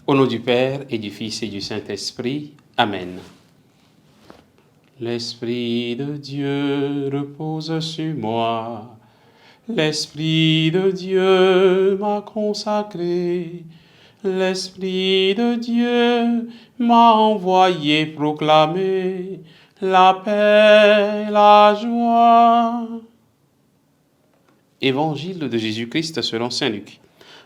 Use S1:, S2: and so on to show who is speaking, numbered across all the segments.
S1: Au nom du Père et du Fils et du Saint-Esprit. Amen. L'Esprit de Dieu repose sur moi. L'Esprit de Dieu m'a consacré. L'Esprit de Dieu m'a envoyé proclamer la paix, la joie. Évangile de Jésus-Christ selon saint Luc.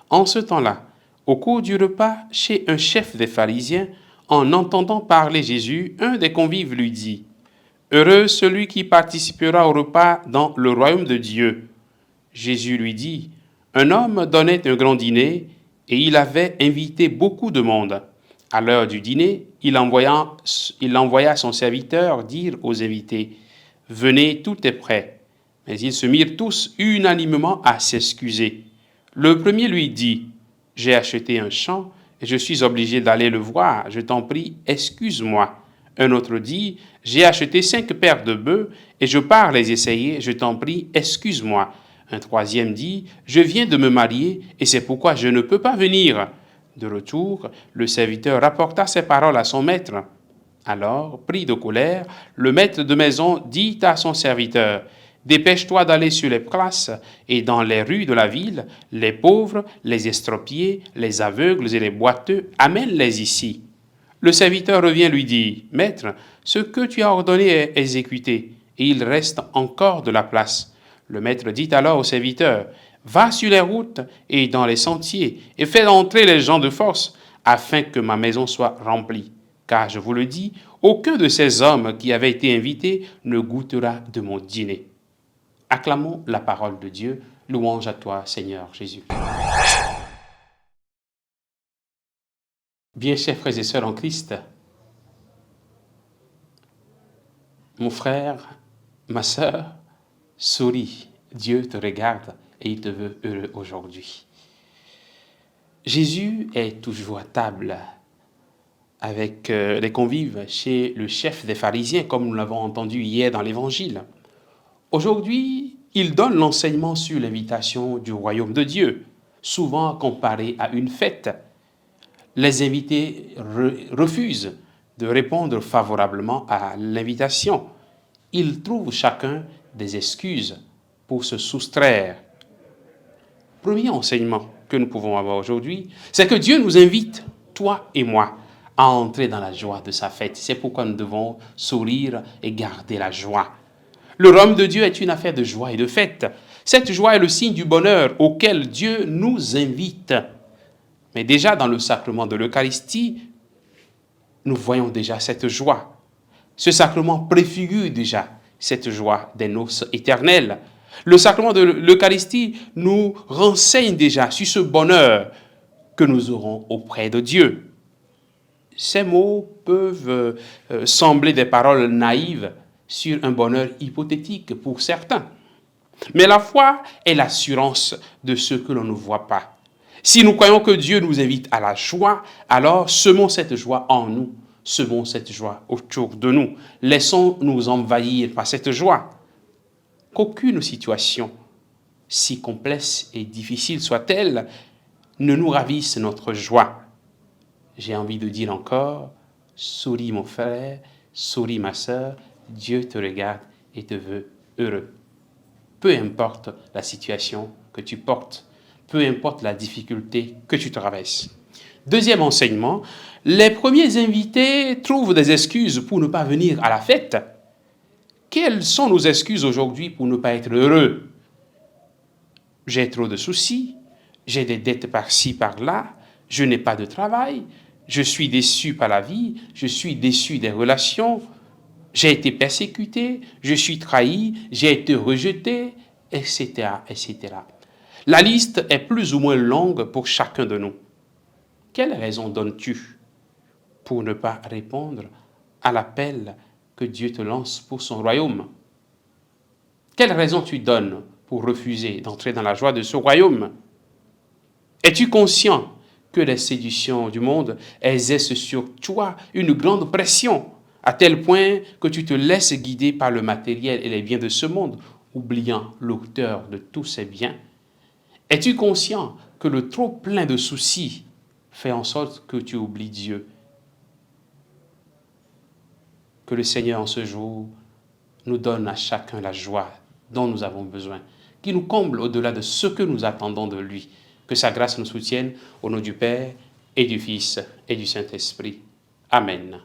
S1: En ce temps-là, au cours du repas, chez un chef des pharisiens, en entendant parler Jésus, un des convives lui dit « Heureux celui qui participera au repas dans le royaume de Dieu. » Jésus lui dit « Un homme donnait un grand dîner et il avait invité beaucoup de monde. À l'heure du dîner, il envoya son serviteur dire aux invités « Venez, tout est prêt. » Mais ils se mirent tous unanimement à s'excuser. Le premier lui dit « J'ai acheté un champ et je suis obligé d'aller le voir. Je t'en prie, excuse-moi. » Un autre dit « J'ai acheté 5 paires de bœufs et je pars les essayer. Je t'en prie, excuse-moi. » Un troisième dit « Je viens de me marier et c'est pourquoi je ne peux pas venir. » De retour, le serviteur rapporta ces paroles à son maître. Alors, pris de colère, le maître de maison dit à son serviteur « Dépêche-toi d'aller sur les places et dans les rues de la ville, les pauvres, les estropiés, les aveugles et les boiteux, amène-les ici. » Le serviteur revient lui dit « Maître, ce que tu as ordonné est exécuté, et il reste encore de la place. » Le maître dit alors au serviteur « Va sur les routes et dans les sentiers, et fais entrer les gens de force, afin que ma maison soit remplie. Car je vous le dis, aucun de ces hommes qui avaient été invités ne goûtera de mon dîner. » Acclamons la parole de Dieu. Louange à toi, Seigneur Jésus. Bien chers frères et sœurs en Christ, mon frère, ma sœur, souris, Dieu te regarde et il te veut heureux aujourd'hui. Jésus est toujours à table avec les convives chez le chef des pharisiens, comme nous l'avons entendu hier dans l'Évangile. Aujourd'hui, il donne l'enseignement sur l'invitation du royaume de Dieu, souvent comparé à une fête. Les invités refusent de répondre favorablement à l'invitation. Ils trouvent chacun des excuses pour se soustraire. Premier enseignement que nous pouvons avoir aujourd'hui, c'est que Dieu nous invite, toi et moi, à entrer dans la joie de sa fête. C'est pourquoi nous devons sourire et garder la joie. Le royaume de Dieu est une affaire de joie et de fête. Cette joie est le signe du bonheur auquel Dieu nous invite. Mais déjà dans le sacrement de l'Eucharistie, nous voyons déjà cette joie. Ce sacrement préfigure déjà cette joie des noces éternelles. Le sacrement de l'Eucharistie nous renseigne déjà sur ce bonheur que nous aurons auprès de Dieu. Ces mots peuvent sembler des paroles naïves sur un bonheur hypothétique pour certains. Mais la foi est l'assurance de ce que l'on ne voit pas. Si nous croyons que Dieu nous invite à la joie, alors semons cette joie en nous, semons cette joie autour de nous. Laissons-nous envahir par cette joie. Qu'aucune situation, si complexe et difficile soit-elle, ne nous ravisse notre joie. J'ai envie de dire encore, souris mon frère, souris ma sœur, Dieu te regarde et te veut heureux. Peu importe la situation que tu portes, peu importe la difficulté que tu traverses. Deuxième enseignement, les premiers invités trouvent des excuses pour ne pas venir à la fête. Quelles sont nos excuses aujourd'hui pour ne pas être heureux? J'ai trop de soucis, j'ai des dettes par-ci, par-là, je n'ai pas de travail, je suis déçu par la vie, je suis déçu des relations, j'ai été persécuté, je suis trahi, j'ai été rejeté, etc., etc. La liste est plus ou moins longue pour chacun de nous. Quelle raison donnes-tu pour ne pas répondre à l'appel que Dieu te lance pour son royaume? Quelle raison tu donnes pour refuser d'entrer dans la joie de ce royaume? Es-tu conscient que les séductions du monde exercent sur toi une grande pression, à tel point que tu te laisses guider par le matériel et les biens de ce monde, oubliant l'auteur de tous ces biens? Es-tu conscient que le trop plein de soucis fait en sorte que tu oublies Dieu? Que le Seigneur en ce jour nous donne à chacun la joie dont nous avons besoin, qui nous comble au-delà de ce que nous attendons de lui. Que sa grâce nous soutienne au nom du Père et du Fils et du Saint-Esprit. Amen.